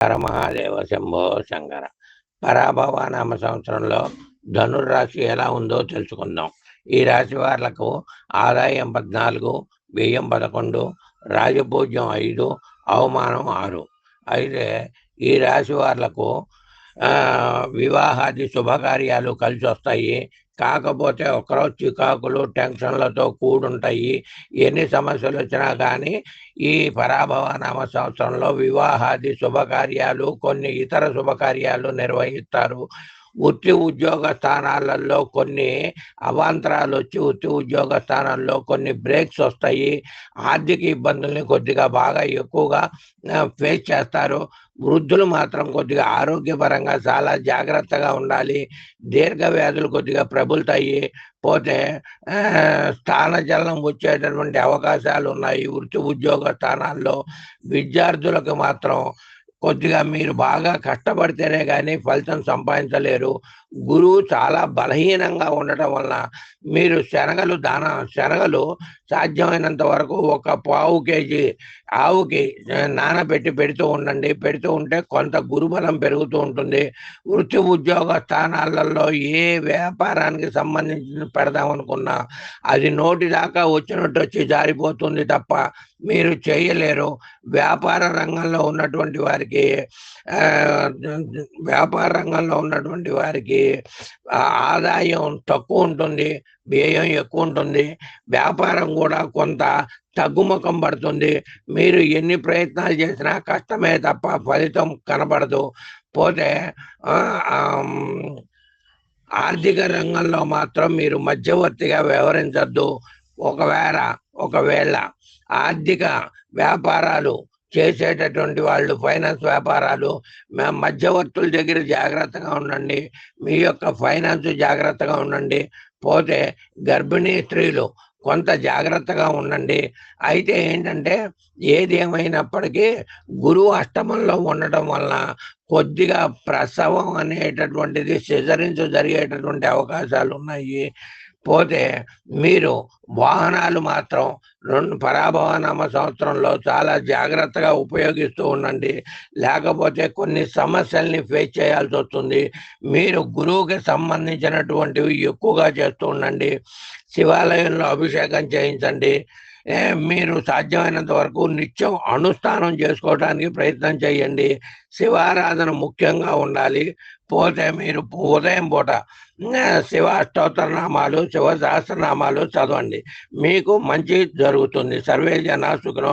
హర మహాదేవ శంభో శంకర. పరాభవ నామ సంవత్సరంలో ధనుర్రాశి ఎలా ఉందో తెలుసుకుందాం. ఈ రాశి వాళ్లకు ఆదాయం 14, వ్యయం 11, రాజపూజ్యం 5, అవమానం 6. అయితే ఈ రాశి వాళ్లకు వివాహాది శుభకార్యాలు కలిసి వస్తాయి. కాకపోతే ఒకరోజు చికాకులు టెన్షన్లతో కూడుంటాయి. ఎన్ని సమస్యలు వచ్చినా కానీ ఈ పరాభవ నామ సంవత్సరంలో వివాహాది శుభకార్యాలు, కొన్ని ఇతర శుభకార్యాలు నిర్వహిస్తారు. వృత్తి ఉద్యోగ స్థానాలలో కొన్ని అవాంతరాలు వచ్చి వృత్తి ఉద్యోగ స్థానాల్లో కొన్ని బ్రేక్స్ వస్తాయి. ఆర్థిక ఇబ్బందుల్ని కొద్దిగా బాగా ఎక్కువగా ఫేస్ చేస్తారు. వృద్ధులు మాత్రం కొద్దిగా ఆరోగ్యపరంగా చాలా జాగ్రత్తగా ఉండాలి. దీర్ఘ వ్యాధులు కొద్దిగా ప్రబులుతాయి. పోతే స్థానచలనం వచ్చేటటువంటి అవకాశాలు ఉన్నాయి. వృత్తి ఉద్యోగ స్థానాల్లో విద్యార్థులకు మాత్రం కొద్దిగా మీరు బాగా కష్టపడితేనే కానీ ఫలితం సంపాదించలేరు. గురువు చాలా బలహీనంగా ఉండటం వలన మీరు శనగలు సాధ్యమైనంత వరకు ఒక పావు కేజీ ఆవుకి నానబెట్టి పెడుతూ ఉండండి. పెడుతూ ఉంటే కొంత గురుబలం పెరుగుతూ ఉంటుంది. వృత్తి ఉద్యోగ స్థానాలలో ఏ వ్యాపారానికి సంబంధించి పెడదామనుకున్నా అది నోటి దాకా వచ్చినట్టు వచ్చి జారిపోతుంది తప్ప మీరు చేయలేరు. వ్యాపార రంగంలో ఉన్నటువంటి వారికి ఆదాయం తక్కువ ఉంటుంది, వ్యయం ఎక్కువ ఉంటుంది. వ్యాపారం కూడా కొంత తగ్గుముఖం పడుతుంది. మీరు ఎన్ని ప్రయత్నాలు చేసినా కష్టమే తప్ప ఫలితం కనబడదు. పోతే ఆర్థిక రంగంలో మాత్రం మీరు మధ్యవర్తిగా వ్యవహరించద్దు. ఒకవేళ ఆర్థిక వ్యాపారాలు చేసేటటువంటి వాళ్ళు, ఫైనాన్స్ వ్యాపారాలు, మధ్యవర్తుల దగ్గర జాగ్రత్తగా ఉండండి. మీ యొక్క ఫైనాన్స్ జాగ్రత్తగా ఉండండి. పోతే గర్భిణీ స్త్రీలు కొంత జాగ్రత్తగా ఉండండి. అయితే ఏంటంటే ఏది ఏమైనప్పటికీ గురువు అష్టమంలో ఉండటం వలన కొద్దిగా ప్రసవం అనేటటువంటిది సిజరించ జరిగేటటువంటి అవకాశాలు ఉన్నాయి. పోతే మీరు వాహనాలు మాత్రం పరాభవ నామ సంవత్సరంలో చాలా జాగ్రత్తగా ఉపయోగిస్తూ ఉండండి. లేకపోతే కొన్ని సమస్యల్ని ఫేస్ చేయాల్సి వస్తుంది. మీరు గురువుకి సంబంధించినటువంటివి ఎక్కువగా చేస్తూ ఉండండి. శివాలయంలో అభిషేకం చేయించండి. మీరు సాధ్యమైనంత వరకు నిత్యం అనుష్ఠానం చేసుకోవడానికి ప్రయత్నం చేయండి. శివారాధన ముఖ్యంగా ఉండాలి. పోతే మీరు ఉదయం పూట శివ స్తోత్రనామాలు, శివ సహస్రనామాలు చదవండి. మీకు మంచి జరుగుతుంది. సర్వే జనా సుఖినో